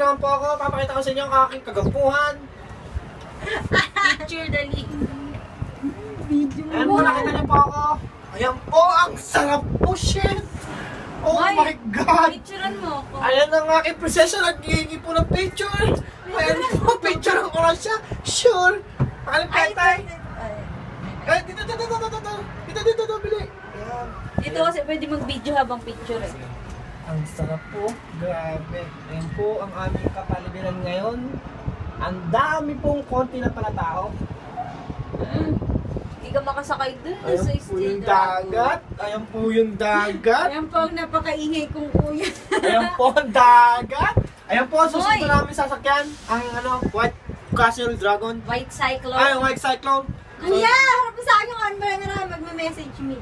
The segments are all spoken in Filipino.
naman po ako. Papakita ko sa inyo ang aking kagapuhan. Picture dali. Ayan po, nakita niyo po ako. Ayan po, ang sarap po, shit. Oh my God. Picturean mo ako. Ayan ang aking prinsesa. Naghihingi po ng picture. Ayan po, picture ko lang siya. Sure. Pakalip kayo tayo. Dito, bili. Ayan. Dito kasi pwede mag-video habang picture eh. Ang sarap po. Grabe. Ayan po ang aming kapaligiran ngayon. Ang dami pong konti na pala tao. Hindi ka makasakay dun Ayan sa po yung stage. dagat. Ayan po yung dagat. Ayan po ang napakaingay kong kuya. Ayan po ang dagat. Ayan po, susunod Hoy! namin sasakyan. Ang White Castle Dragon. White Cyclone. Ay, White Cyclone. Kuya, harap mo sa akin yung ano na magme-message me.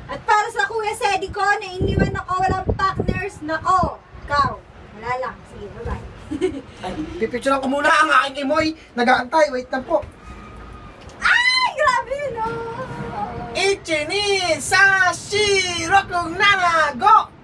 At para sa Kuya Sedi ko, na iniwan ako, walang partners, nako. Ikaw. Wala lang. Sige, bye-bye. Ay, pipicturean ko muna ang aking imoy. Nag-aantay, wait lang po. Ay, grabe yun, no? Ichini, sashi, rokong nana, go!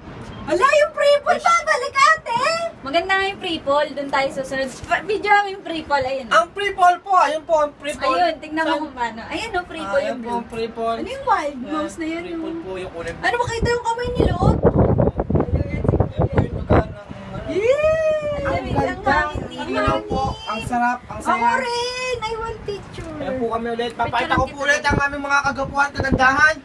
Wala yung pre-pool, babalik ate! Maganda nga yung pre-poll. Doon tayo susunod. Video mo yung pre-poll. Ayun. Ang pre-poll po, ayun po ang pre-poll. Ayun, tingnan mo kung paano. Ayun o, pre-poll Ayun yung po blue. ang pre-poll. Ano yung wild mouse na yun? Pre-poll po yung kulay. Ano makita yung kamay ni Lord? Ayun po yung lugar ng Yay! Ang ganda. Ang ginaw po, ang sarap, ang Ako saya. rin! I want picture. Ayan po kami ulit. Papakita ko po ulit ang aming mga kagapuhan, kagandahan.